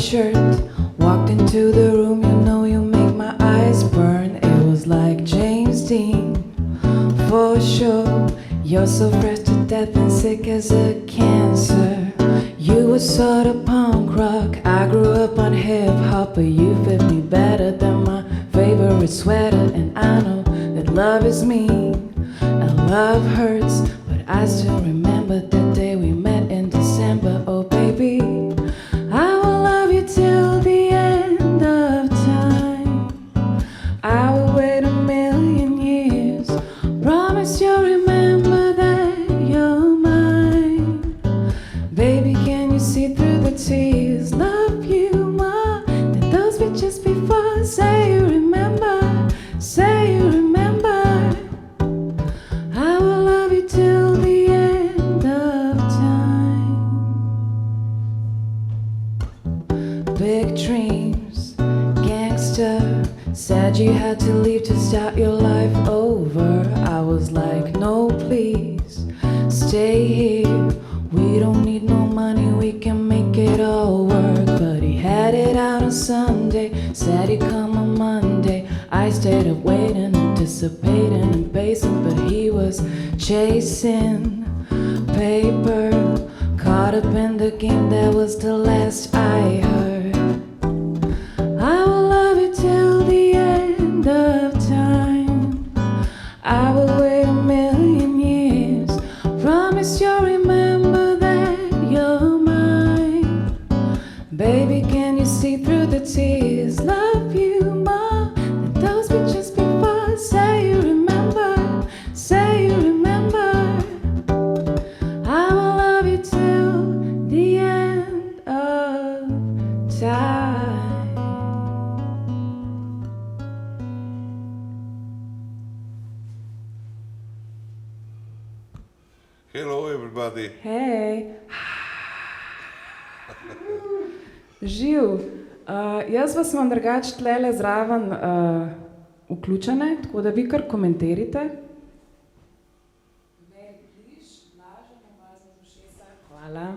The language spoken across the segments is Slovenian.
shirt, walked into the room, you know you make my eyes burn. It was like James Dean, for sure. You're so fresh to death and sick as a cancer. You were sort of punk rock, I grew up on hip hop, but you fit me better than my favorite sweater. And I know that love is mean and love hurts, but I still remember the day we met in December. Oh baby, I will love you till the end of time. I will wait a million years, promise you'll remember that you're mine. Baby, can you see through the tears? Love you more than those pictures before. Say you remember, say you remember. I will love you till the end of time. Big dreams, gangster, said you had to leave to start your life over. I was like, no please, stay here. We don't need no money, we can make it all work. But he had it out on Sunday, said he'd come on Monday. I stayed up waiting, anticipating and pacing, but he was chasing paper. Caught up in the game, that was the last I heard. I will love you till the end of time. I will wait a million years, promise you'll remember that you're mine. Baby, can you see through the tears? Love you more than those pictures before. Say you remember, say you remember. I will love you till the end of time. Hello everybody. Hej. Živ. Jaz vas imam drugače tlele zraven vključene, tako da vi kar komentirite. Hvala,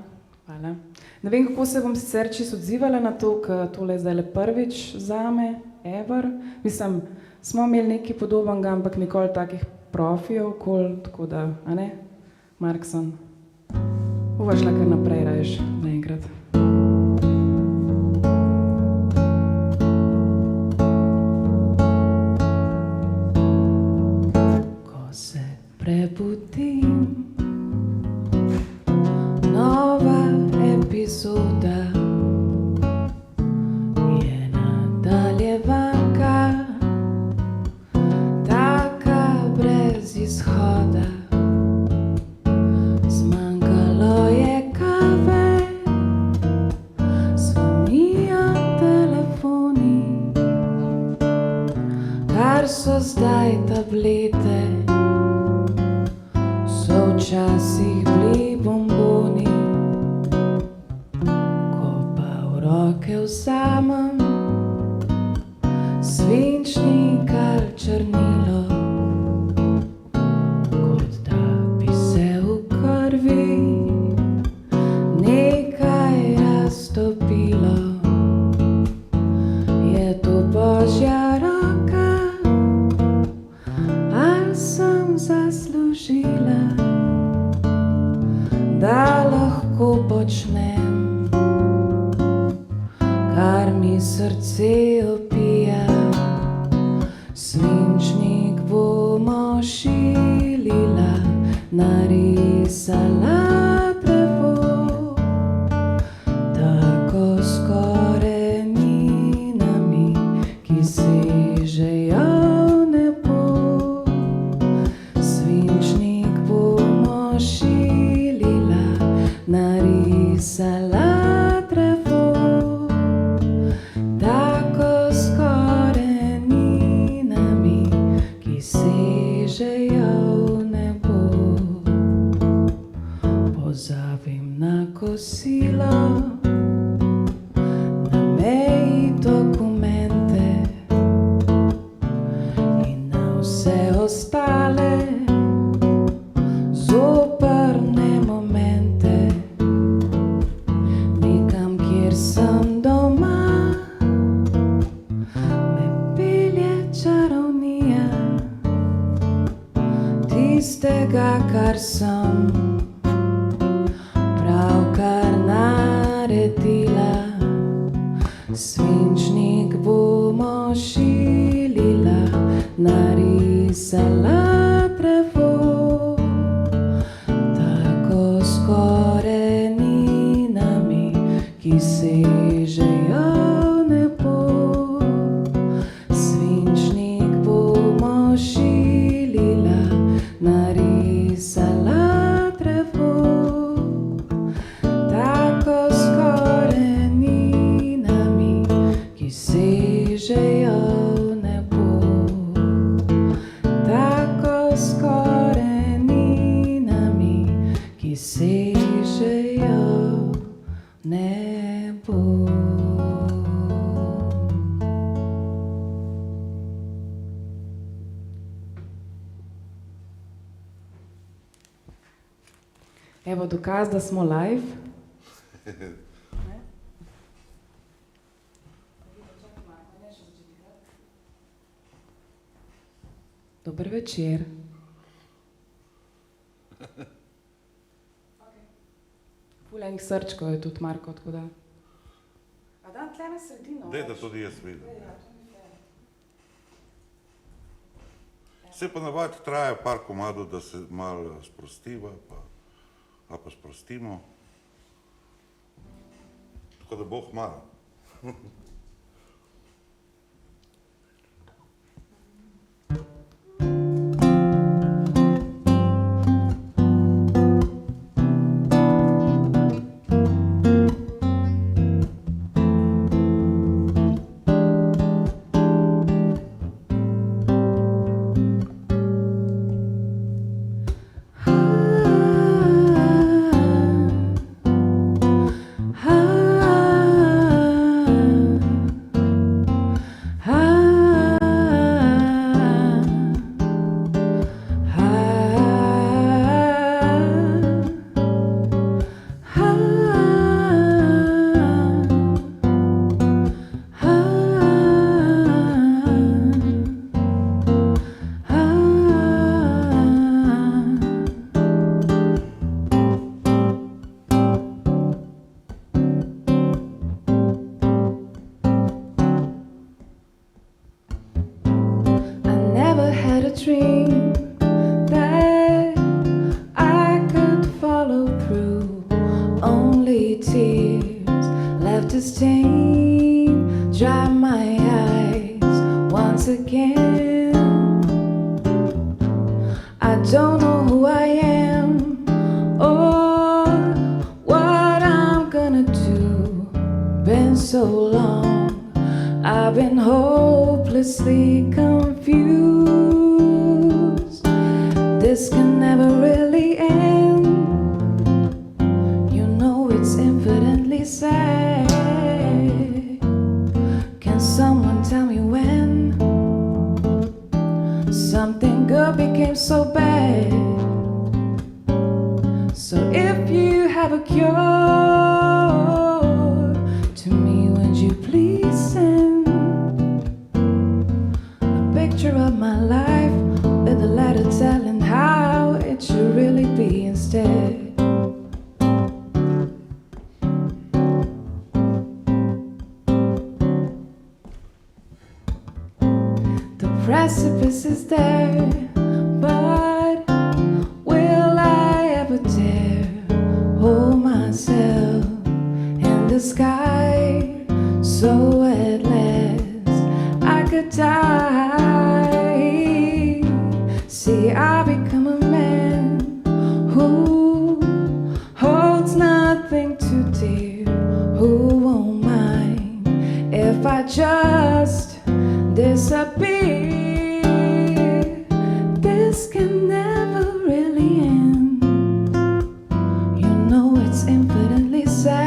hvala. Ne vem, kako se bom sicer čisto odzivala na to, ker tole je zdajle prvič zame, ever. Mislim, smo imeli nekaj podobnega, ampak nikoli takih profijev okoli, tako da, a ne? Markson, bova šla kar naprej rajš naenkrat. Ko se prebudim, nova epizoda je nadaljevanka, taka brez izhoda. Zmanjkalo je kave, zvonijo telefoni, kar so zdaj tablete, so včasih bili bomboni. Ko pa v roke vzamem svinčnik ali črnilo, kot da bi se v krvi nekaj raztopilo. Je to božja roka ali sem zaslužila, da lahko počnem, kar mi srce opija. Svinčnik bomo šilila, narisala drevo, tako s koreninami, ki sežejo v nebo. Svinčnik bomo šilila, narisala drevo, tako s koreninami, ki sežejo v nebo. tistega, kar sem pravkar naredila. Svinčnik bomo šilila, narisala drevo, tako s koreninami, ki sežejo v nebo. Svinčnik bomo šilila, narisala drevo, tako s koreninami, ki sežejo v nebo. Tako s koreninami, ki sežejo v nebo. Evo dokaz, da smo live. Dober večer. Ful enih srčkov je tudi, Marko, tako da. A dam tle na sredino? Daj, da tudi jaz vidim. Se pa navadi traja par komadov, da se malo sprostiva, pa sprostimo. Tako da bo malo. Dream that I could follow through. Only tears left to stain, dry my eyes once again. I don't know who I am or what I'm gonna do. Been so long, I've been hopelessly confused. This can never really end. You know it's infinitely sad. Can someone tell me when something good became so bad? So if you have a cure to me, would you please send a picture of my life with a letter telling how it should really be instead? The precipice is there, but will I ever dare hold myself in the sky so at last I could die? See, I become a man who holds nothing too dear, who won't mind if I just disappear. This can never really end. You know it's infinitely sad.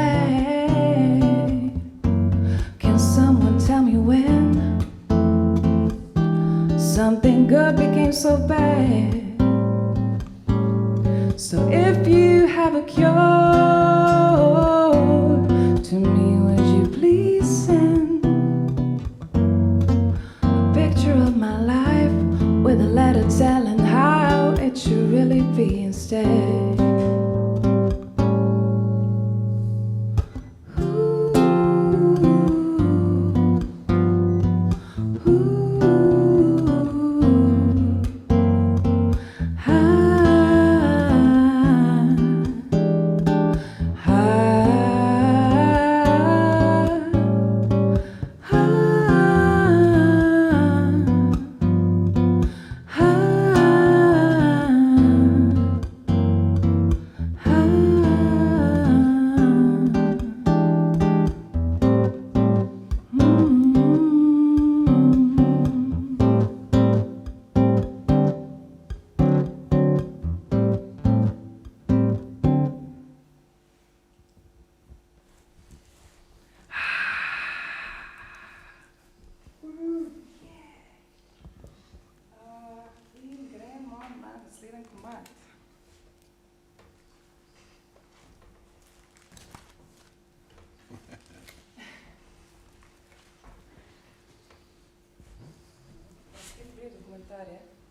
Can someone tell me when something good became so bad? So if you have a cure to me, would you please send a picture of my life with a letter telling how it should stay.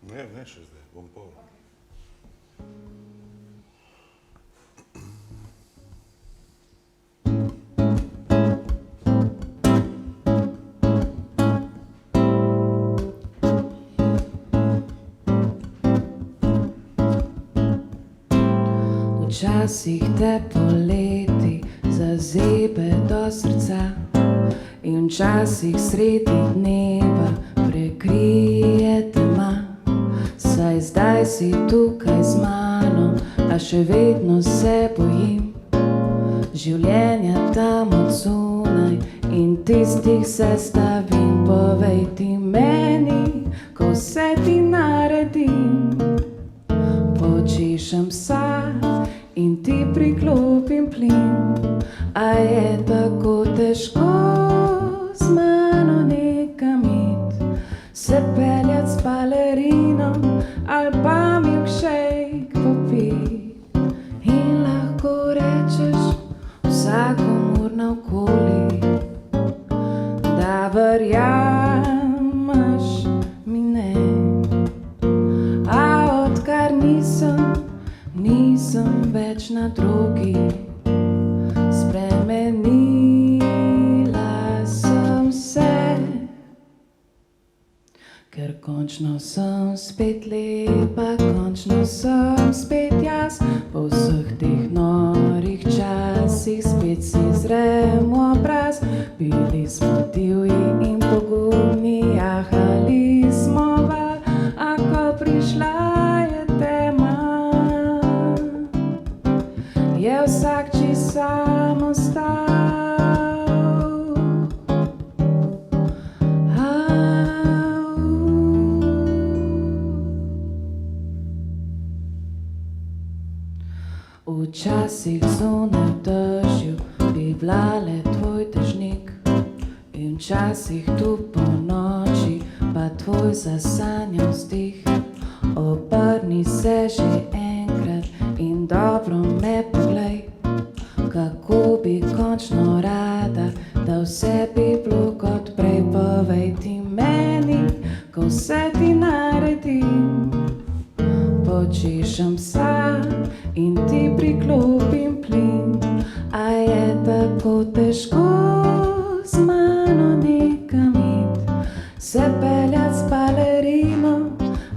Ne, še zdaj, bom pol. Včasih te poleti zazebe do srca in včasih sredi dneva prekrije tema. Saj zdaj si tukaj z mano, a še vedno se bojim življenja tam od zunaj in tistih sestavin. Povej ti meni, ko se ti naredim, počešem psa in ti priklopim plin. A je tako težko z mano nekam iti, se peljat s balerinom ali pa milkshake popit. In lahko rečeš vsakomur naokoli, da verjameš mi ne. A odkar nisem več na drogi, spremenila sem se. Ker končno sem spet lepa, končno sem spet jaz. Po vseh teh norih časih spet si zrem obraz. Bili smo divji in pogumni, jahali smo val, a ko prišla je tema, je vsak čisto sam ostal. Včasih zunaj v dežju bi vlale tvoj dežnik in včasih tu po noči pa tvoj zasanjan vzdih. Obrni se že enkrat in dobro me poglej, kako bi končno rada, da vse bi bilo kot prej. Povej ti meni, ko se ti naredim, počešem psa in ti priklopim plin. A je tako težko z mano nekam iti, se peljat s balerino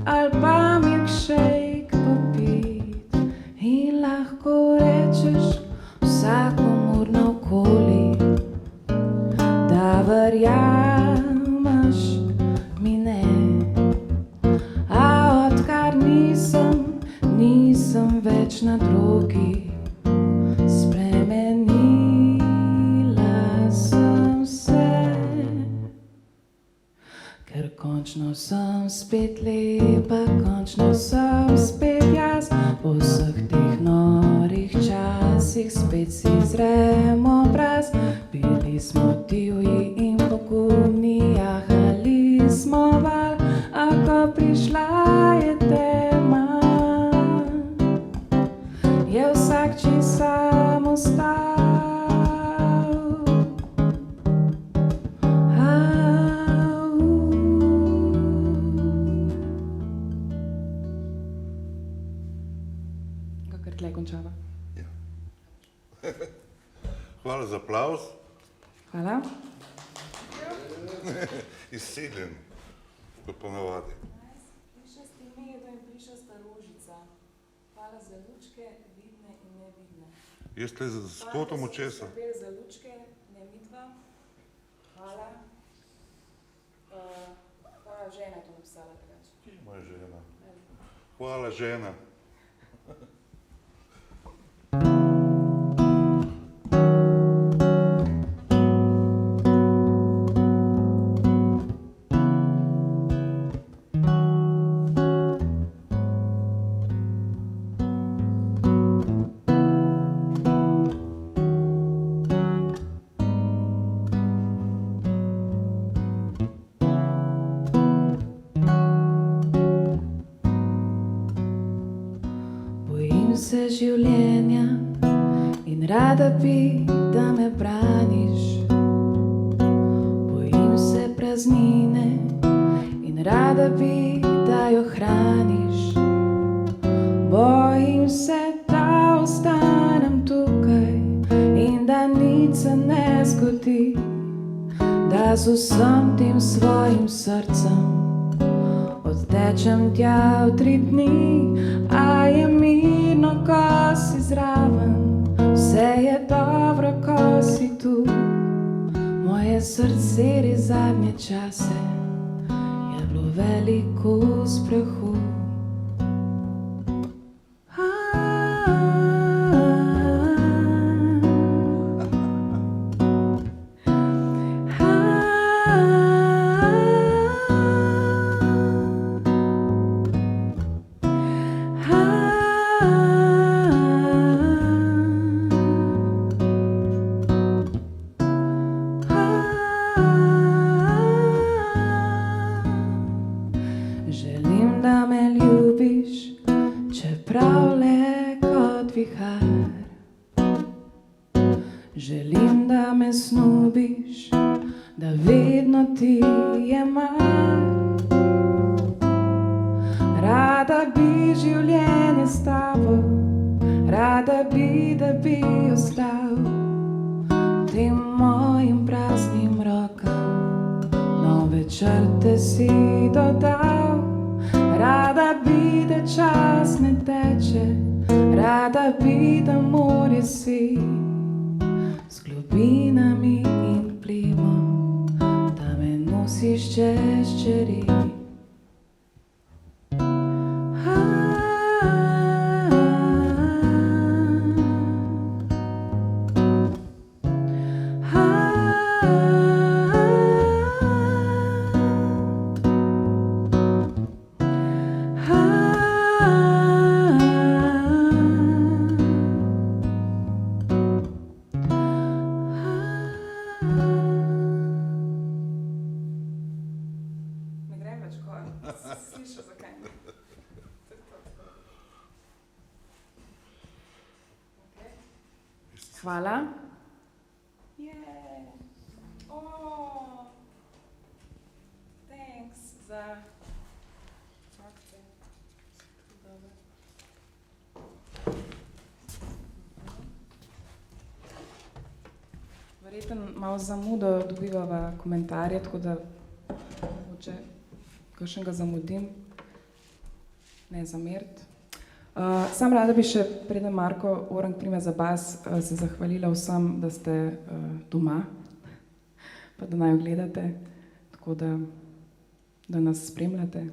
ali pa milkshake popit. In lahko rečeš vsakomur naokoli, da verjameš mi ne. A odkar nisem več na drogi, spremenila sem se. Ker končno sem spet lepa, končno sem spet jaz. Po vseh teh norih časih spet si zrem obraz. Bili smo divji in pogumni, jahali smo val, a ko prišla je tema, je vsak čisto sam ostal. kar tle končava. Ja. Hvala za aplavz. Hvala. Izsiljen, kot ponavadi. Plišasti medo in plišasta rožica. Hvala za lučke, vidne in nevidne. Jaz tle s kotom očesa. Hvala za lučke, ne midva. Hvala. Pa žena je to napisala drugače. Kje je moja žena? Hvala, žena. Bojim se življenja in rada bi, da me braniš. Bojim se praznine in rada bi, da jo hraniš. Bojim se, da ostanem tukaj in da nič se ne zgodi, da z vsem tem svojim srcem odtečem tja v 3 dni, a je mirno, ko si zraven, vse je dobro, ko si tu. Moje srce res zadnje čase je bilo veliko v sprahu. Želim, da me ljubiš, čeprav le kot vihar. Želim, da me snubiš, da vedno ti je mar. Rada bi življenje s tabo, rada bi, da bi ostal tem mojim praznim rokam. Nove črte si dodal. Rada bi, da čas ne teče, rada bi, da morje si z globinami in plimom, da me nosiš čez čeri. Slišal, zakaj? Okay. Hvala. Yeah. Oh. Thanks za akcije. Verjetno malo zamudo dobivava komentarje, tako da mogoče kakšnega zamudim, ne zameriti. Sam rada bi še, preden Marko Orang prime za bas, se zahvalila vsem, da ste doma, pa da naj gledate, tako da nas spremljate.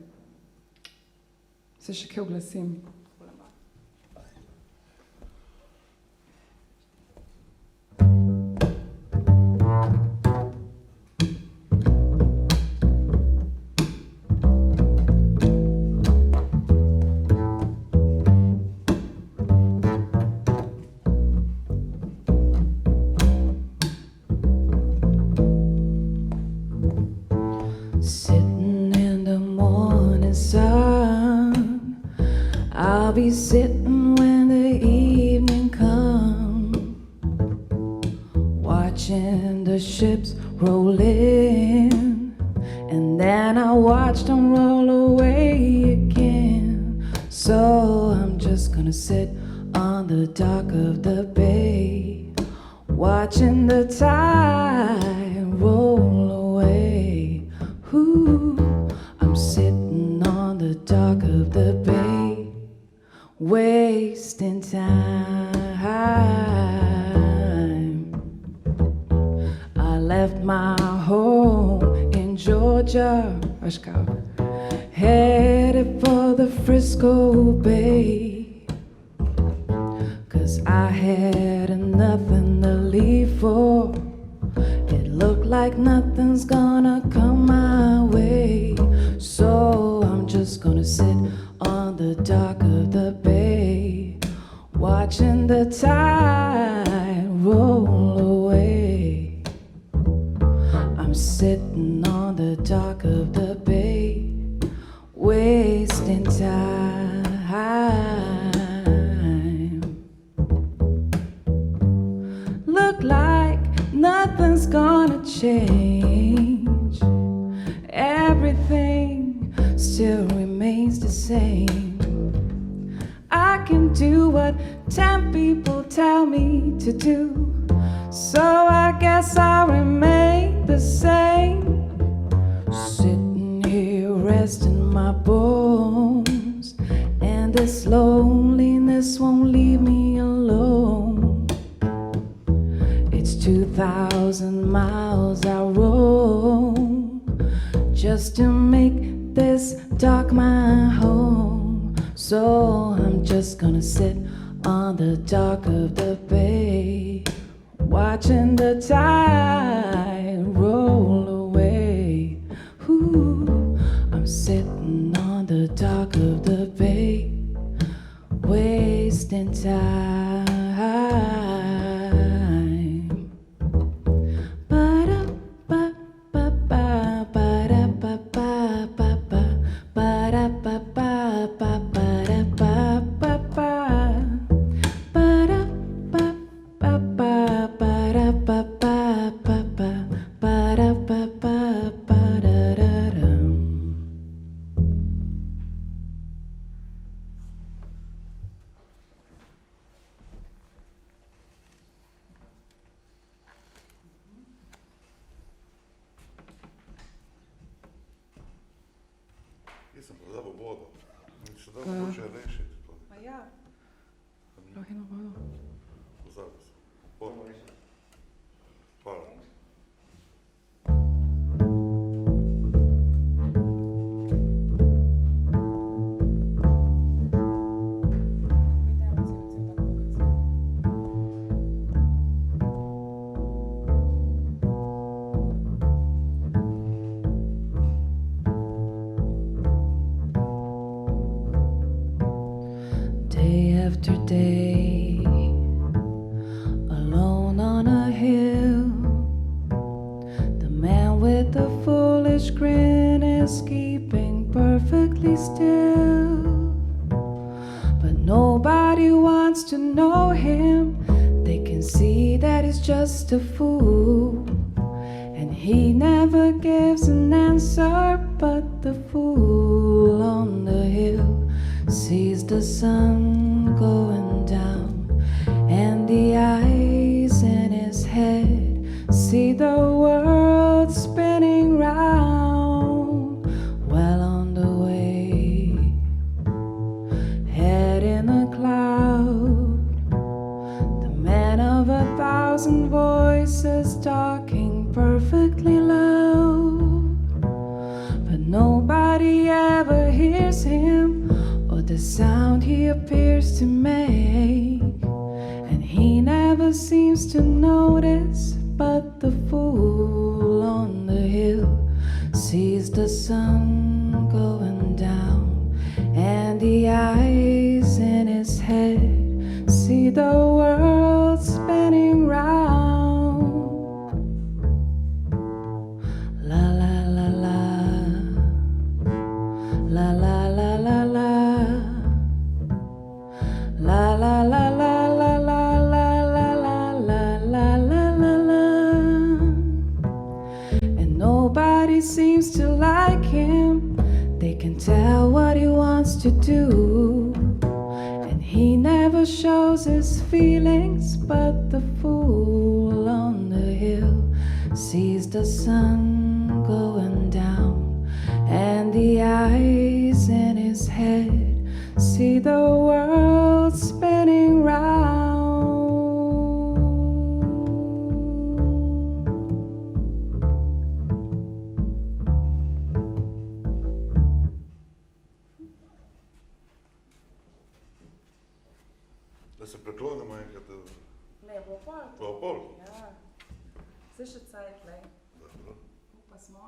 Se še kaj oglasim? Sitting in the morning sun, I'll be sitting when the evening comes, watching the ships roll in, and then I watch them roll away again. So I'm just gonna sit on the dock of the bay, watching the tide roll away. Ooh, I'm sitting on the dock of the bay, wasting time. I left my home in Georgia, headed for the Frisco Bay, 'cause I had nothing to leave for. It looked like nothing's gonna come my way, so I'm just gonna sit on the dock of the bay, watching the tide roll away. I'm sitting on the dock of the bay, wasting time. Look like nothing's gonna change. Everything still remains the same. I can do what 10 people tell me to do, so I guess I'll remain the same. Sitting here resting my bones, and this loneliness won't leave me alone. It's 2,000 miles I roam just to make this dock my home. So I'm just gonna sit on the dock of the bay, watching the tide roll away. Ooh, I'm sitting on the dock of the bay, wasting time. Nisem pa dal vodo. Še da mogoče rešiti to. Ma ja, lahko eno vodo. Pozabil sem. Hvala. Day after day, alone on a hill, the man with the foolish grin is keeping perfectly still. But nobody wants to know him. They can see that he's just a fool, and he never gives an answer. But the fool on the hill sees the sun going down, and the eyes in his head see the world spinning round. Well on the way, head in a cloud, the man of 1,000 voices talking perfectly loud. But nobody ever hears him, or the sound he appears to make, and he never seems to notice. But the fool on the hill sees the sun going down, and the eyes in his head see the world spinning round. La la la la, la la la la la, la la la la la la la la la la la la la. And nobody seems to like him. They can tell what he wants to do, and he never never shows his feelings, but the fool on the hill sees the sun going down, and the eyes in his head see the world spinning round. Da se preklonimo enkrat Ne, bo pol. v pol. Ja. Zdaj še cajt, lej. Dobro. Pa smo.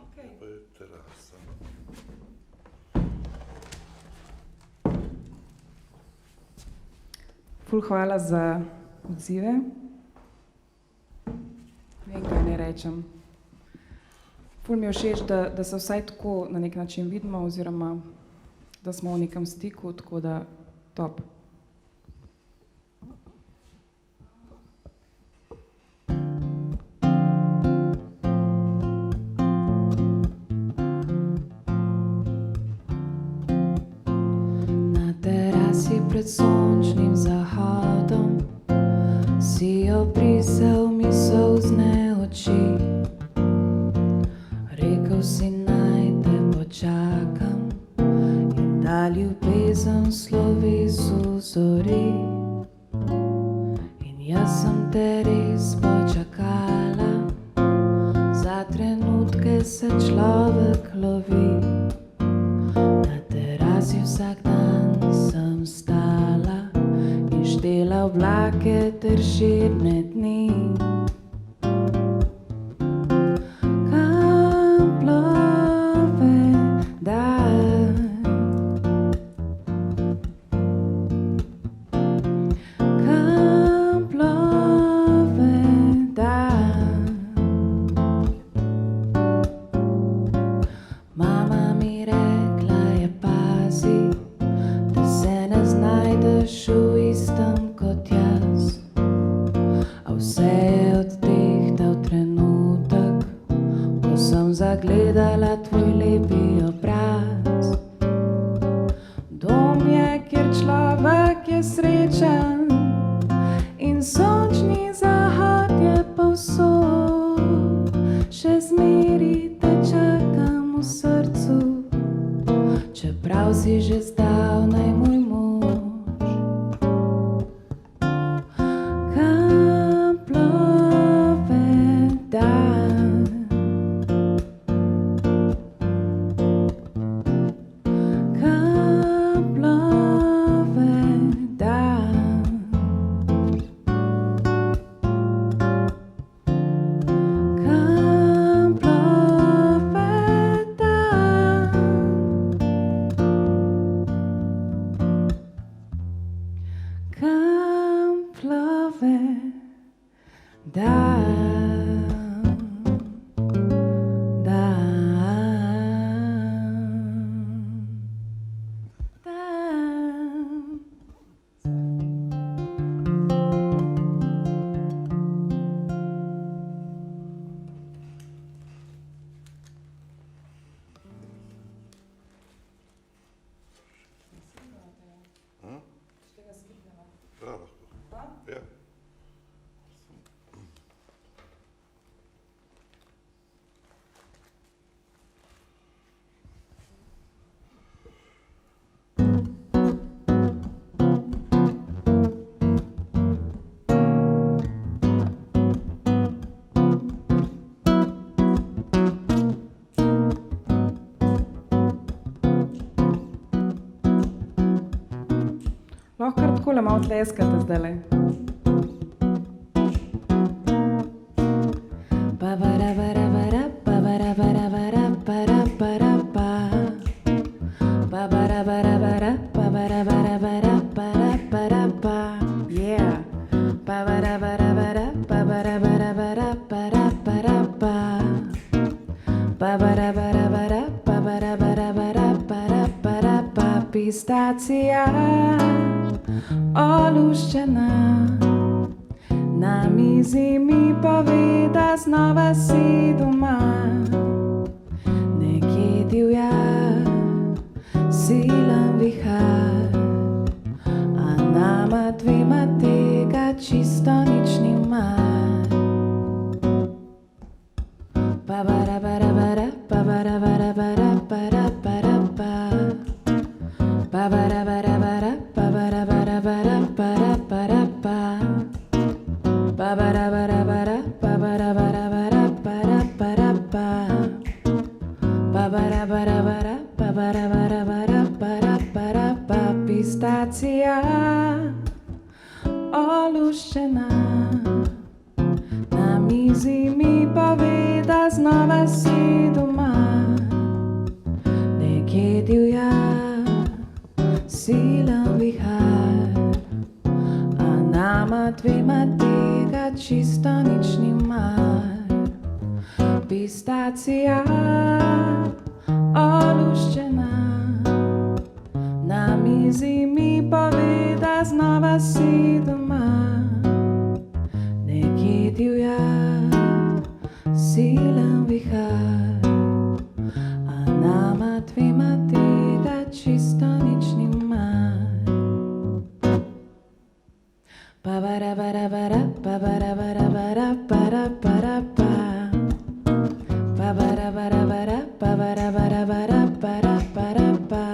Ok. Pa je terasa. Ful hvala za odzive. Vem, kaj ne rečem. Ful mi je všeč, da se vsaj tako na nek način vidimo, oziroma da smo v nekem stiku, tako da top. Na terasi pred sončnim zahodom si obrisal mi solzne oči. Rekel si, naj te počakam in da ljubezen slovi z zori. In jaz sem te res počakala, za trenutke se človek lovi. Na terasi vsak dan sem stala in štela oblake ter širne dni. Kam plove dan, kam plove dan. Mama mi rekla je, pazi, da se ne znajdeš v istem kot jaz. A vse je odtehtal trenutek, ko sem zagledala tvoj lepi obraz. Dom je, kjer človek je srečen in sončni zahod je povsod. Še zmeri te čakam v srcu, čeprav si že zdavnaj moj mož. Kam plove dan, kam plove dan, kam plove dan, kam plove dan, dan. Ja, lahko. Ja. Lahko kar takole malo tleskate zdajle. Yeah. Pistacija oluščena, na mizi mi pove, da znova si doma. Nekje divja silen vihar, nama dvema tega čisto nič nima. Ba-ba-da-ba-da-ba-da, ba-ba-da-ba-da-ba-da, ba-da-ba-da-ba. Ba-ba-da-ba-da-ba-da, ba-ba-da-ba-da-ba-da, ba-da-ba-da-ba. Ba-ba-da-ba-da-ba-da, ba-ba-da-ba-da-ba-da, ba-da-ba-da-ba. Ba-ba-da-ba-da-ba-da, ba-ba-da-ba-da-ba-da, ba-da-ba-da-ba. Pistacija oluščena na mizi mi pove, da znova si doma. Nekje divja silen vihar, a nama dvema tega čisto nič nima. Pistacija oluščena na mizi mi pove, da znova si doma. Nekje divja silen vihar, a nama dvema tega čisto nič nima. Ba-ba-da-ba-da-ba-da, ba-ba-da-ba-da-ba-da, ba-da-ba-da-ba. Ba-ba-da-ba-da-ba-da, ba-ba-da-ba-da-ba-da, ba-da-ba-da-ba.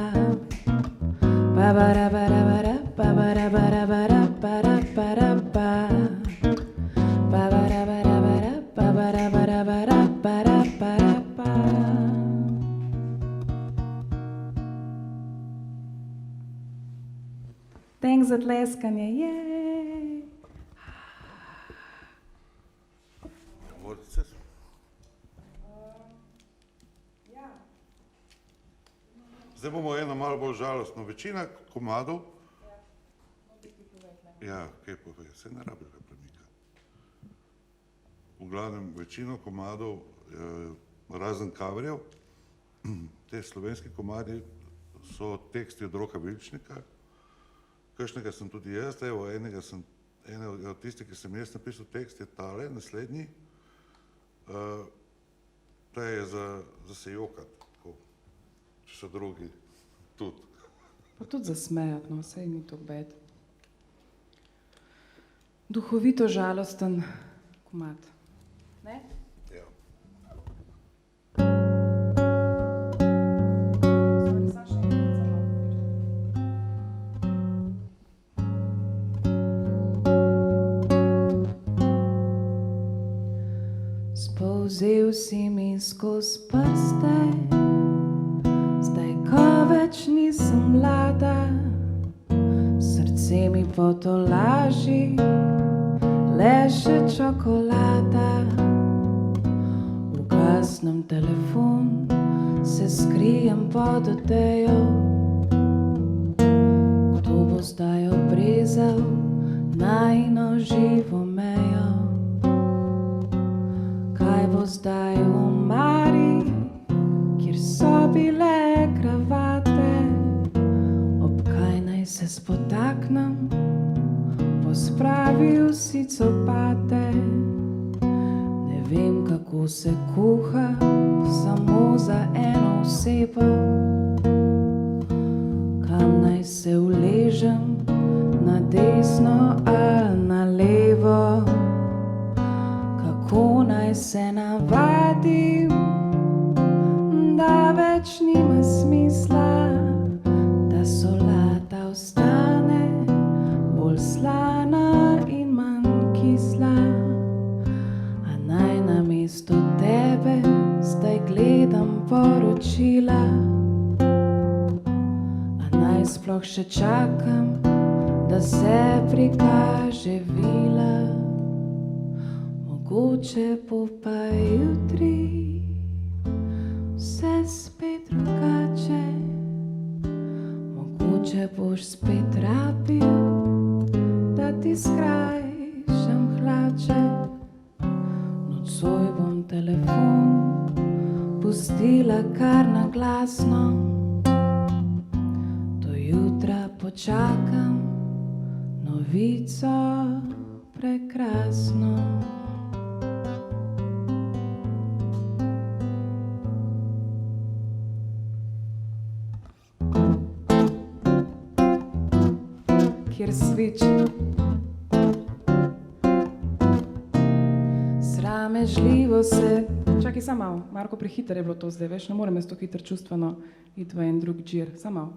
Ba-ba-da-ba-da-ba-da, ba-ba-da-ba-da-ba-da, ba-da-ba-da-ba. Ba-ba-da-ba-da-ba-da, ba-ba-da-ba-da-ba-da, ba-da-ba-da-ba. Thanks za tleskanje, jej! Vodite se? Zdaj bomo eno malo bolj žalostno. Večina komadov... Ja, kaj pove, se ne rabi ga premikati. V glavnem, večino komadov, razen coverjev, te slovenski komadi so teksti od Roka Vilčnika. Kakšnega sem tudi jaz, evo, enega od tistih, ki sem jaz napisal tekst, je tale, naslednji. Ta je za se jokati, tako, če so drugi tudi. Pa tudi za smejati, no, saj ni to bed. Duhovito žalosten komad. Ne? Ja. Spolzel si mi skozi prste, zdaj ko več nisem mlada, srce mi potolaži, le še čokolada. Ugasnem telefon, se skrijem pod odejo. Kdo bo zdaj obrezal najino živo mejo? Kaj bo zdaj v omari, kjer so bile kravate? Ob kaj naj se spotaknem, pospravil si copate. Ne vem, kako se kuha samo za eno osebo. Kam naj se uležem, na desno ali na levo? Kako naj se navadim, da več nima smisla, da solata ostane bolj slana in manj kisla. A naj namesto tebe zdaj gledam poročila? A naj sploh še čakam, da se prikaže vila? Mogoče bo pa jutri vse spet drugače. Mogoče boš spet rabil, da ti skrajšam hlače. Nocoj bom telefon pustila kar na glasno. Do jutra počakam novico prekrasno. kjer svič. Sramežljivo se... Čakaj, samo malo, Marko, prehiter je bilo to zdaj, veš, ne morem jaz to hitro čustveno iti v en drug džir, samo malo.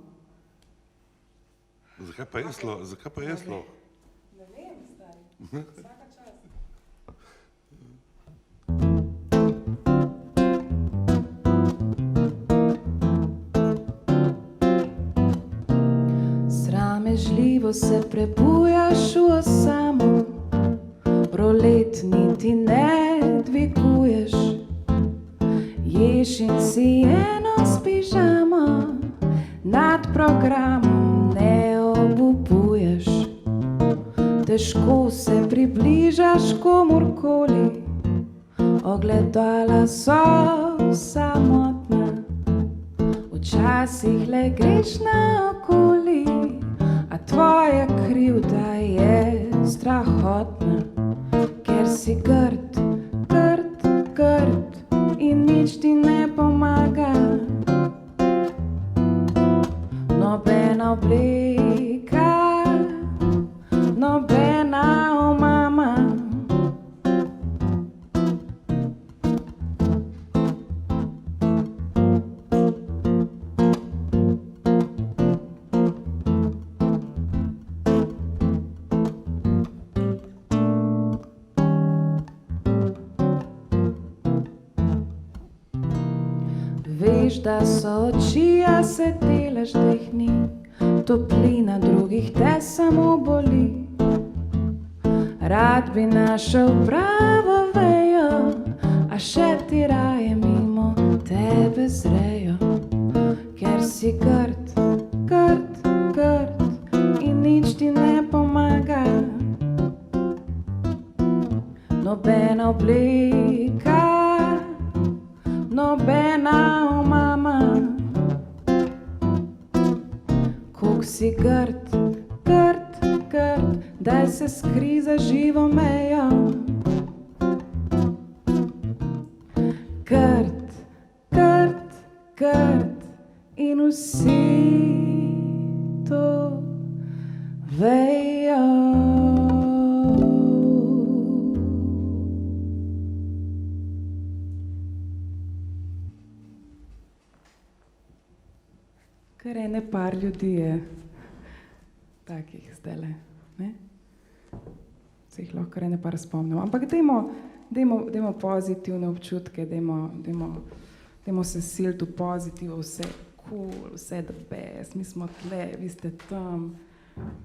Zakaj pa je sloh? Zakaj pa je sloh? Ne vem, stari, vsaka čas. Sramežljivo se prebujaš v osamo, rolet niti ne dviguješ, ješ in si eno s pižamo, nad programom ne obupuješ. Težko se približaš komurkoli, ogledala so samotna, včasih le greš naokoli, a tvoja krivda je strahotna, ker si grd, grd, grd in nič ti ne pomaga. Nobena oblika, nobena omama. Veš, da so oči, a se delaš, da jih ni, toplina drugih te samo boli. Rad bi našel pravo vejo, a še ti raje mimo tebe zrejo, ker si grd, grd, grd in nič ti ne pomaga. Nobena oblika, nobena omama. Kuk si grd, grd, grd, daj se skri za živo mejo. Grd, grd, grd in vsi to vejo. Kar ene par ljudi je takih zdajle, ne? Se jih lahko kar ene par spomnimo. Ampak dajmo pozitivne občutke, dajmo se siliti v pozitivo, vse cool, vse the best, mi smo tle, vi ste tam.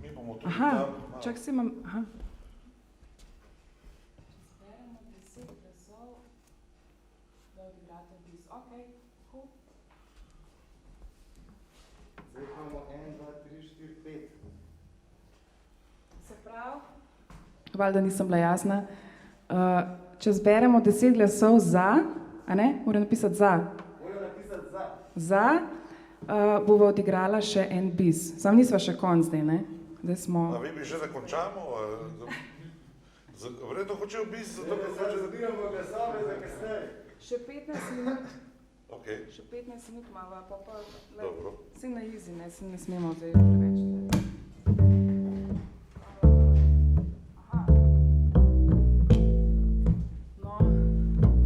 Mi bomo tudi aha, tam. čak se imam, aha. Valjda nisem bila jasna. Če zberemo 10 glasov za, a ne? Moram napisati za. Za, bova odigrala še en bis. Sam nisva še konc zdaj, ne? Zdaj smo... A vi bi že da končamo? Vredno hočejo bis, zato ker hoče... Zabijamo glasove za kasneje. Še 15 minut. Ok. Še 15 minut malo, pa Dobro. Vse na easy, ne? Se ne smemo zdaj preveč.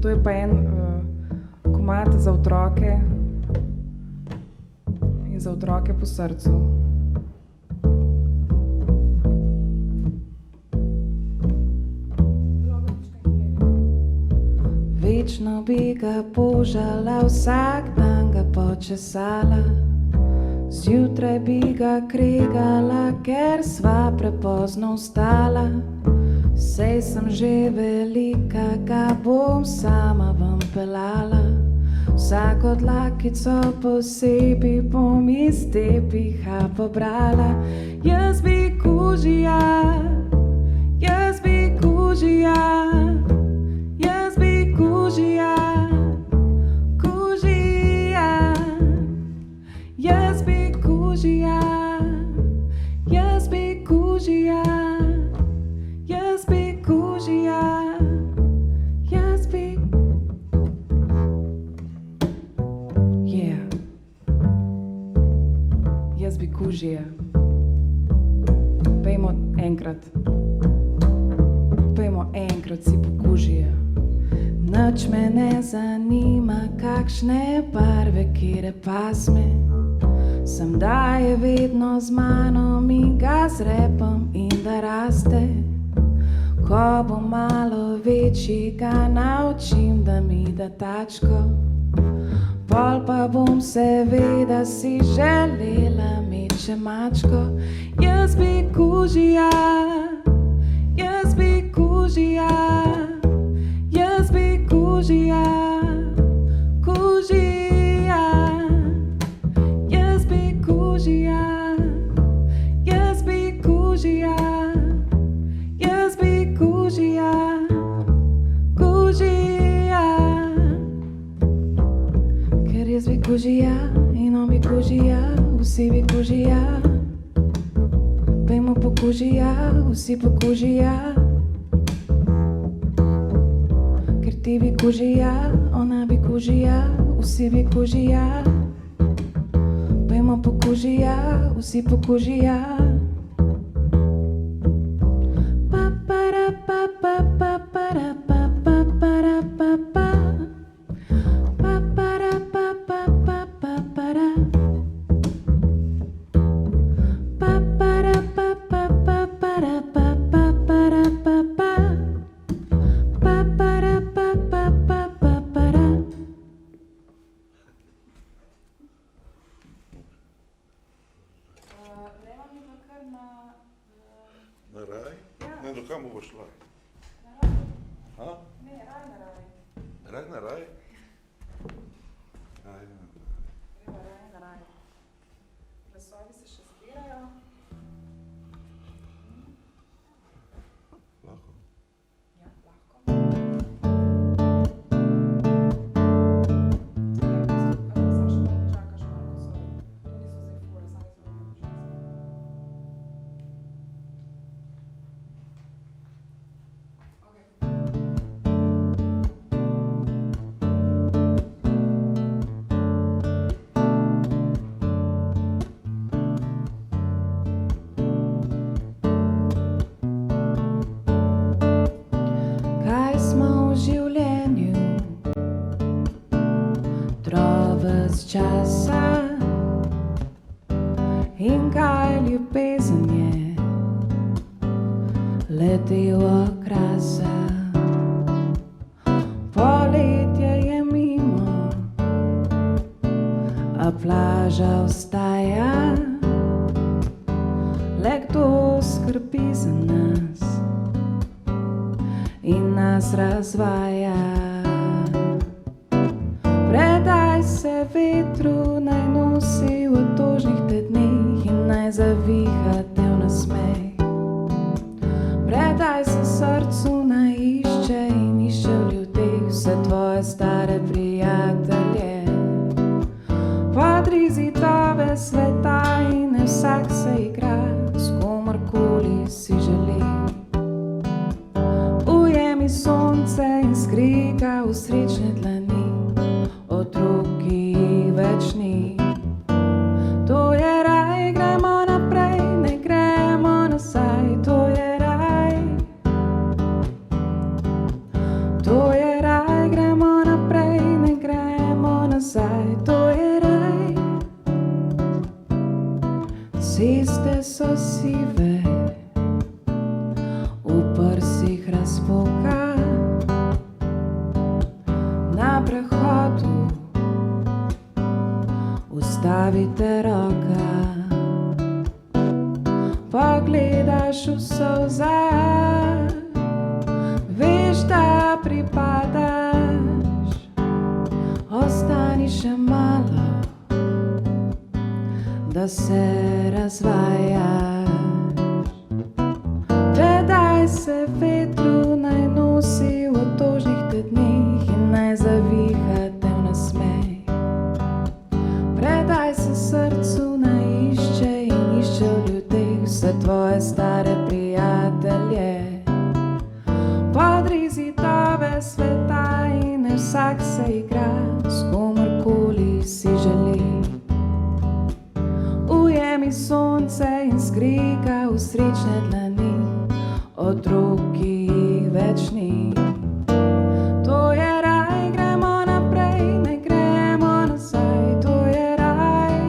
To je pa en komad za otroke in za otroke po srcu. Večno bi ga požala, vsak dan ga počesala, zjutraj bi ga kregala, ker sva prepozno vstala. Sej sem že velika, ga bom sama vam pelala, vsako dlakico posebej bom iz tepiha pobrala. Jaz bi kužija, jaz bi kužija, jaz bi kužija, kužija, jaz bi kužija, jaz bi kužija. Jaz bi kužija, jaz bi... Yeah. Jaz bi kužija. Enkrat. Pojmo enkrat si pokužija. Nič me ne zanima, kakšne barve, kire pasme. Sem da je vedno z mano, mi ga zrepam in da raste. Ko bo malo večji, ga naučim, da mi da tačko. Pol pa bom seveda si želela imeti še mačko. Jaz bi kužija, jaz bi kužija, jaz bi kužija, kužija. Jaz bi kužija, jaz bi kužija, jaz bi kužija, kužija. Ker jaz bi kužija in on bi kužija, vsi bi kužija. Pejmo po kužija, vsi po kužija. Ker ti bi kužija, ona bi kužija, vsi bi kužija. Pejmo po kužija, vsi po kužija. Pa para pa pa pa para pa pa para pa pa. Pa para pa pa pa pa para. Pa para pa pa pa para pa pa para pa pa. Pa para pa pa pa pa para. Gremo mi pa kar na... Na raj? Ne, do kam bo šla? Ha? Ne, raj na raj. Raj na raj? Raj na raj. Gremo raj na raj. Glasovi se še zbirajo. Lahko. Ja, lahko. Samo še malo čakaš, Marko, sorry. To niso zdaj fure, samo izvolimo počasi. Okay. Kaj smo v življenju? Drobec časa. In kaj ljubezen je? Leti v okrasa. Poletje je mimo, a plaža ostaja. Le kdo skrbi za nas in nas razvaja. Predaj se vetru, naj nosi v otožnih te dneh in naj zaviha te v nasmeh. Predaj se srcu, naj išče in išče v ljudeh vse tvoje stare prijatelje. Podri zidove sveta in ne vsak se igra, s komorkoli si želi. Ujemi sonce in skriga v srečne dlani, otrok, ki jih več ni. To je raj, gremo naprej, ne gremo nazaj. To je raj, to je raj, gremo naprej, ne gremo nazaj. To je raj. Ceste so sive, v prsih razpoka. Na prehodu ustavite roka. Pogledaš v solzah, veš, da pripadaš. Ostani še malo, da se razvajaš. Predaj se vetru, naj nosi v otožnih te dneh in naj zaviha te v nasmeh. Predaj se srcu, naj išče in išče v ljudeh vse tvoje stare prijatelje. Podri zidove sveta in ne vsak se igra, s komorkoli si želi. Ujemi sonce in skriga v srečne dlani, otrok, ki jih več ni. To je raj, gremo naprej, ne gremo nazaj. To je raj.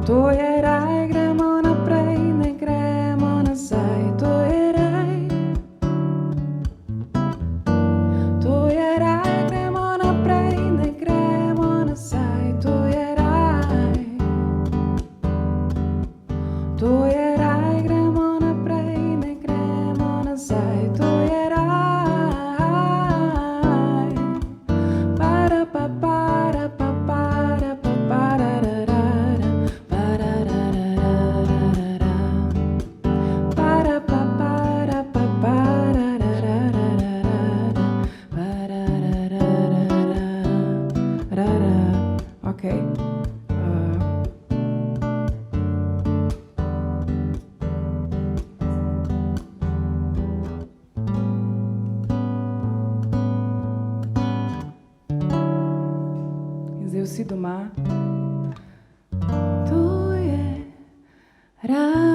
To je raj, gremo naprej, ne gremo nazaj. To je raj. To je raj, gremo naprej, ne gremo nazaj. To je raj. To je raj, gremo naprej, ne gremo nazaj. To je raj. Para pa para pa para pa para ra ra ra. Para ra ra ra ra ra. Para pa para pa para ra ra ra ra ra. Para ra ra ra ra ra ra. Okay. Zdaj vsi doma. To je raj.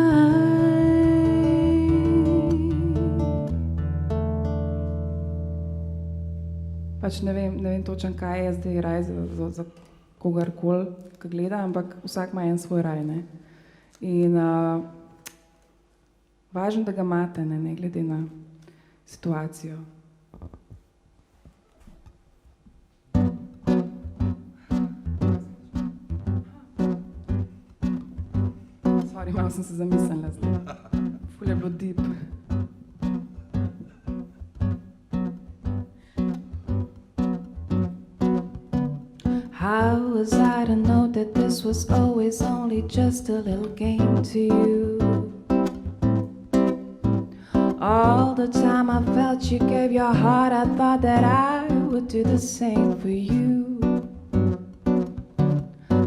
Pač ne vem točno, kaj je zdaj raj za kogarkoli, ki gleda, ampak vsak ima en svoj raj, ne. In važno, da ga imate, ne glede na situacijo. Sorry, malo sem se zamislila zdaj. Ful je bilo deep. How was I to know that this was always only just a little game to you? All the time I felt you gave your heart, I thought that I would do the same for you.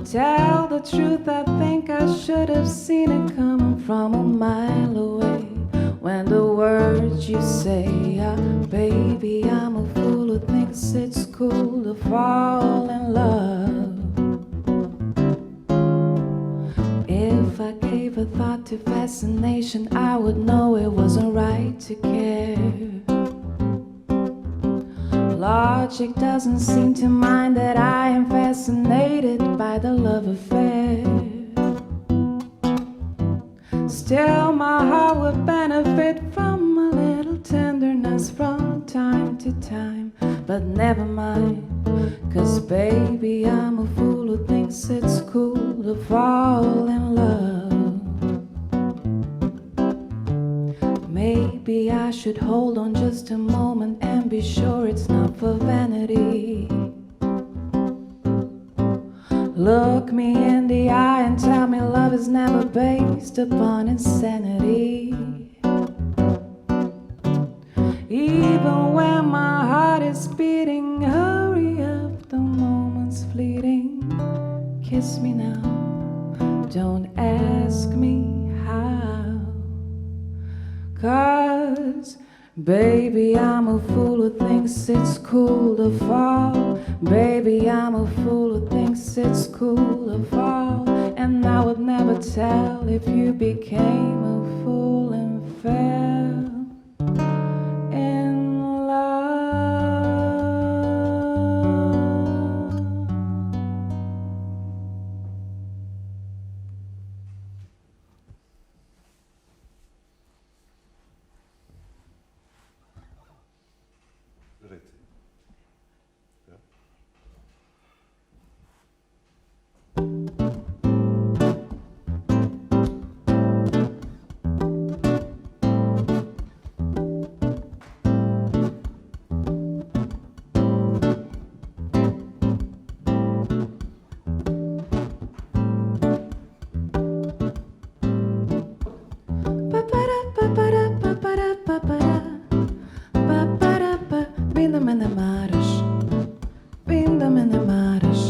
Tell the truth, I think I should have seen it coming from a mile away. When the words you say are, baby, I'm a fool who thinks it's cool to fall in love. If I gave a thought to fascination, I would know it wasn't right to care. Logic doesn't seem to mind that I am fascinated by the love affair. Still, my heart would benefit from a little tenderness from time to time. But never mind, 'cause baby, I'm a fool who thinks it's cool to fall in love. Maybe I should hold on just a moment and be sure it's not for vanity. Look me in the eye and tell me love is never based upon insanity. Even when my heart is beating, hurry up, the moment's fleeting. Kiss me now, don't ask me how. 'Cause baby, I'm a fool who thinks it's cool to fall. Baby, I'm a fool who thinks it's cool to fall. And I would never tell if you became a fool and fell in love. Reci. Ja. Vem da me ne maraš, vem da me ne maraš.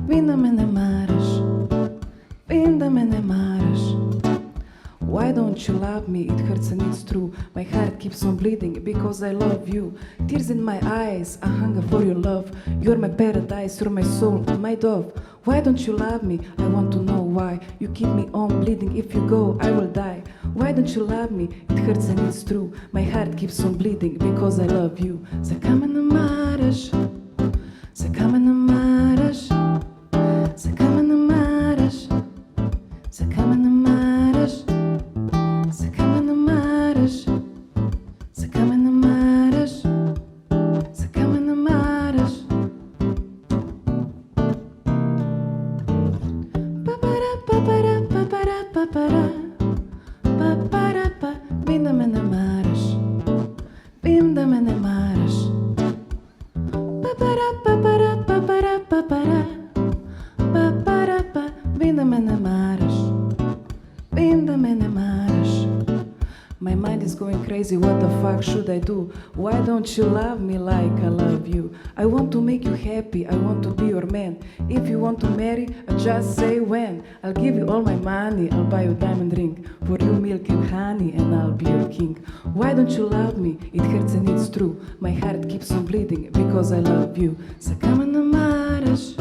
Vem da me ne maraš, vem da me ne maraš. Why don't don't you love me? It hurts and it's true. My heart keeps on bleeding because I love you. Tears in my eyes, I hunger for your love. You're my paradise, you're my soul, my dove. Why don't you love me? I want to know why. You keep me on bleeding. If you go, I will die. Why don't you love me? It hurts and it's true. My heart keeps on bleeding because I love you. Zakaj me ne maraš? Zakaj me ne maraš? Zakaj me ne maraš? Zakaj me ne maraš? Zakaj me ne maraš? Zakaj me ne maraš? Zakaj me ne maraš? Papara, papara, papara, papara. Papara, pa. Vem, da me ne maraš. Vem, da me ne maraš. Papara, papara, papara, papara. Papara, pa. Vem, da me ne maraš. Vem, da me ne maraš. My mind is going crazy, what the fuck should I do? Why don't you love me like I love you? I want to make you happy, I want to be your man. If you want to marry, just say when. I'll give you all my money, I'll buy you a diamond ring. For you milk and honey, and I'll be your king. Why don't you love me? It hurts and it's true. My heart keeps on bleeding because I love you. Zakaj me ne maraš?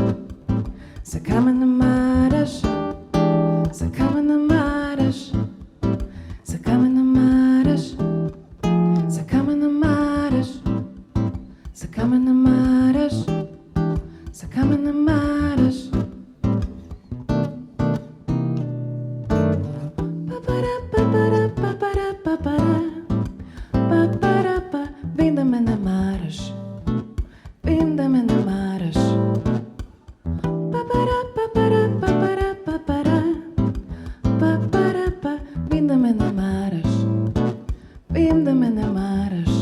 Zakaj me ne maraš? Zakaj me ne maraš? Zakaj me ne maraš? Zakaj me ne maraš? Zakaj me ne maraš? Zakaj me ne maraš? Papara, papara, papara, papara. Papara, pa. Vem, da me ne maraš. Vem, da me ne maraš. Papara, papara, papara, papara. Papara, pa. Vem, da me ne maraš. Vem, da me ne maraš.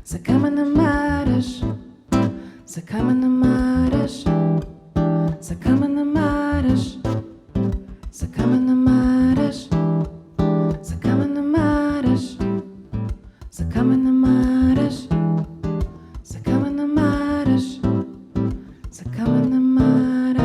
Zakaj me ne maraš? Zakaj me ne maraš? Zakaj me ne maraš? Zakaj me ne maraš? Zakaj me ne maraš? Zakaj me ne maraš? Zakaj me ne maraš? Zakaj me ne maraš?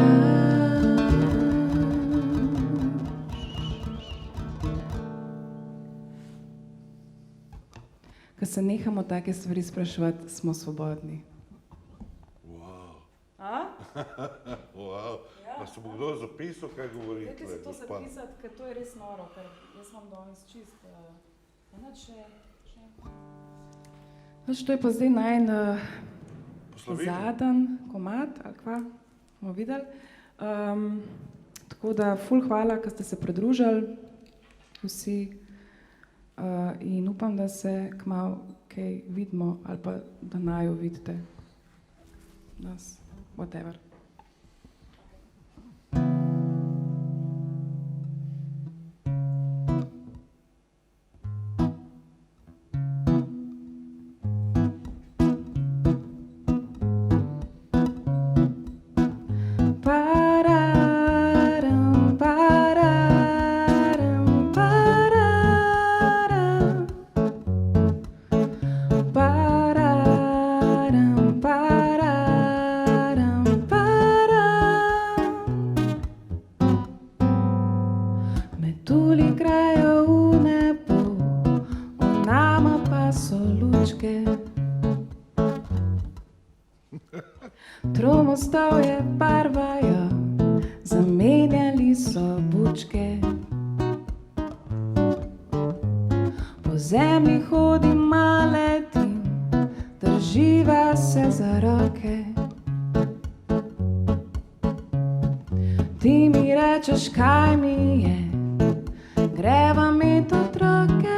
Ko se nehamo take stvari spraševati, smo svobodni. Wow. A? Wow. Ja. A se bo kdo zapisal, kaj govori? Dajte si to gospa? zapisati, ker to je res noro, ker jaz imam danes čist... To je pa zdaj najn Poslovili? zadnji komad, ali kva, bomo videli. Tako da ful hvala, ker ste se pridružili vsi in upam, da se kmalu kaj vidimo ali pa da naju vidite nas, whatever. Pararam, pararam, pararam. Pararam, pararam, pararam. Metulji grejo v nebo, v nama pa so lučke. Tromostovje barvajo, zamenjali so bučke. Po zemlji hodim, a letim, drživa se za roke. Ti mi rečeš, kaj mi je, greva mi to otroke.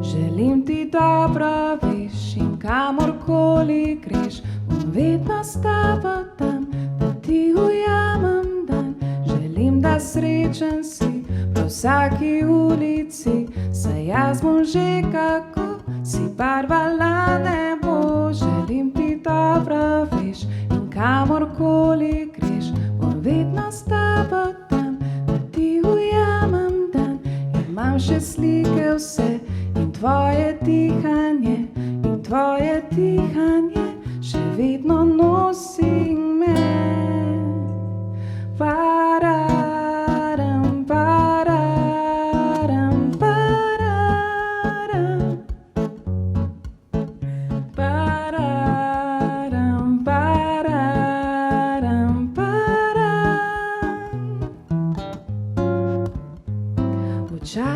Želim ti dobro, veš, in kamorkoli greš, bom vedno s tabo tam, da ti ujamem dan. Želim, da srečen si po vsaki ulici, saj jaz bom že kako si barvala nebo. Želim ti dobro, veš, in kamorkoli greš, bom vedno s tabo tam, da ti ujamem dan. Imam še slike vse in tvoje dihanje, in tvoje dihanje še vedno nosi me. Pararam, pararam.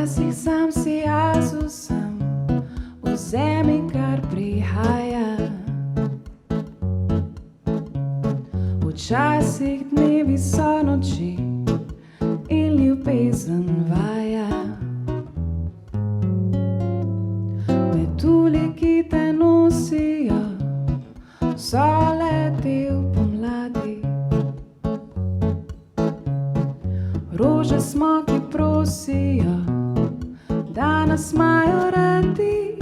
Včasih sam si jaz vsem, vzemi, kar prihaja. Včasih dnevi so noči in ljubezen vaja. Metulji, ki te nosijo, so leti v pomladi. Rože smo, ki prosijo, da nas imajo radi.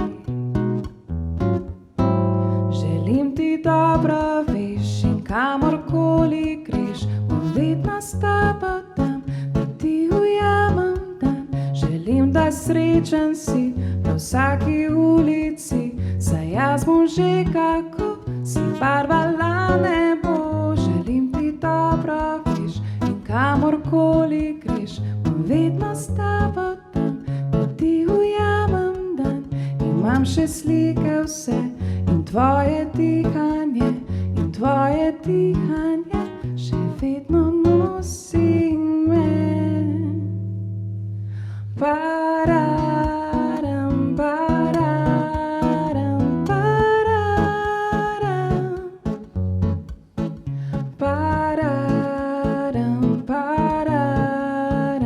Želim ti dobro, veš, in kamorkoli greš, bom vedno s tabo tam, da ti ujamem dan. Želim, da srečen si na vsaki ulici, saj jaz bom že kako si barvala nebo. Želim ti dobro, veš, in kamorkoli greš, bom vedno s tabo tam, da ti ujamem dan. Imam še slike vse in tvoje dihanje, in tvoje dihanje še vedno nosi me. Pararam, pararam, pararam. Pararam, pararam,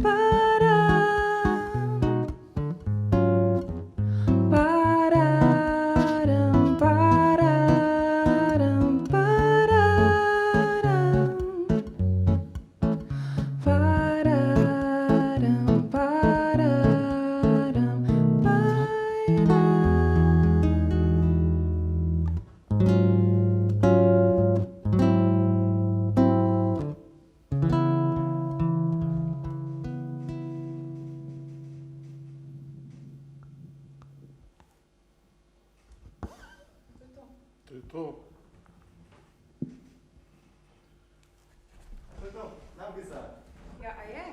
pararam. Pararam, pararam, pararam. Pararam, pararam, To je to. To je to, napisal. Ja, a je?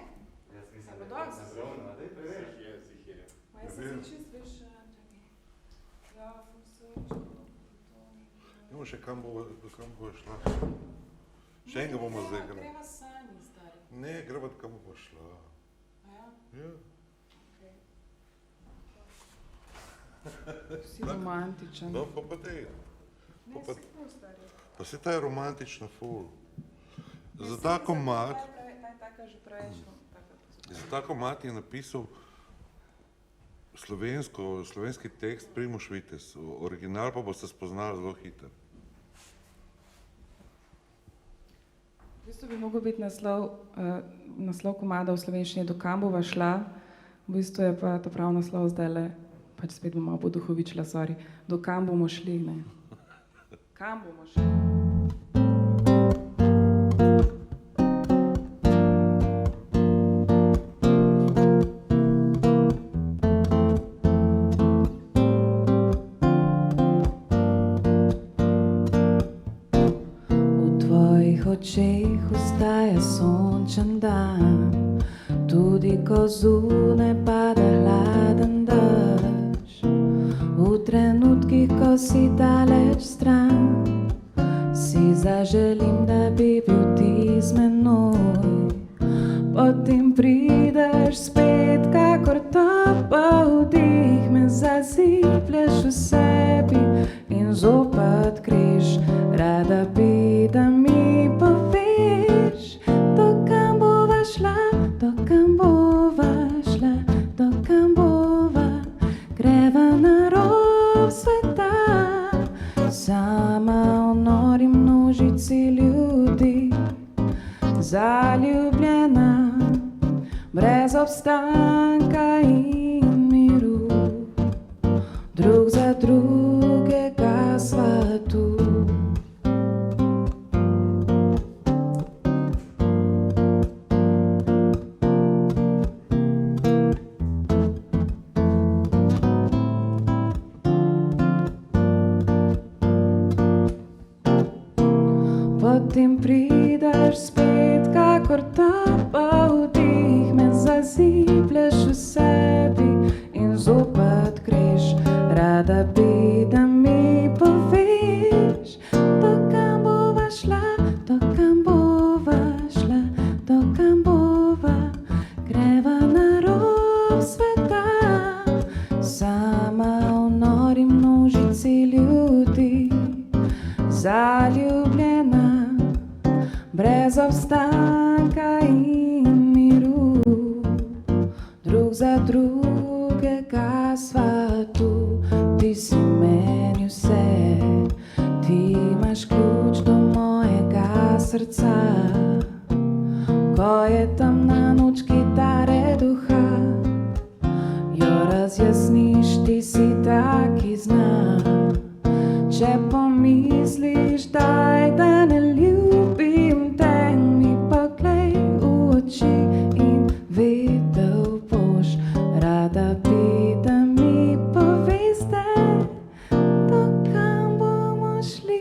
Jaz mislim, Pa da dobro. je napravljeno, daj preveri. Ma jaz sem se čist veš, čakaj. Ja, fusečko, Nemo še kam bo šla. Še enega bomo zdaj gremo. Greva sami, stari. Ne, gremo kam bo šla. A ja? Ja. Si romantičen. No, pa dej. Ne, pa- si prav, stari. Pa se ta je romantična ful. Za ta komad, Taka že preveč, za ta komad je napisal slovenski tekst Primož Vitez. Original pa boste spoznali zelo hitro. V bistvu bi mogel biti naslov komada v slovenščini Do kam bova šla, v bistvu je pa ta prav naslov zdajle, pač spet bom malo poduhovičila, sorry, Do kam bomo šli, ne. Kam bomo šli? V tvojih očeh ostaja sončen dan, tudi ko zunaj pada hladen dež. V trenutkih, ko si daleč stran, si zaželim, da bi bil ti z menoj. Potem prideš spet, kakor topel dih, me zaziplješ v sebi in zopet greš. Rada bi, da mi poveš, do kam bova šla, do kam bova šla, do kam bova. Greva na rob sveta, sama v nori množici ljudi, zaljubljena, brez obstanka in miru. Drug za drugega sva tu. Potem prideš spet, kakor topel dih, me zaziplješ v sebi in zopet greš. Rada bi, da mi poveš, do kam bova šla, do kam bova šla, do kam bova. Greva na rob sveta. zaljubljena, brez obstanka in miru. Drug za drugega sva tu, ti si meni vse, ti imaš ključ do mojega srca. Ko je temna noč kitare duha, jo razjasniš, ti si taki znak. Če pomisliš, daj, da ne ljubim te, mi poglej v oči in vedel boš. Rada bi, da mi poveste, do kam bomo šli.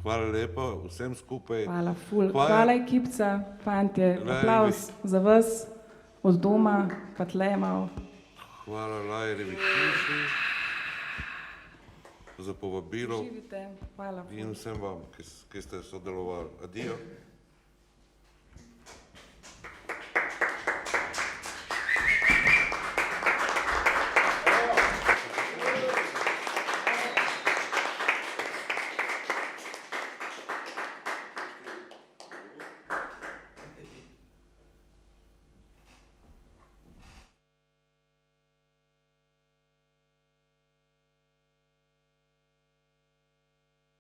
Hvala lepa vsem skupaj. Hvala, ful. Hvala. Hvala ekipca, fantje. Lej, Aplavz za vas, od doma, pa tle malo. Hvala Lajrevi hiši za povabilo Živite, hvala. in vsem vam, ki ste sodelovali. Adijo.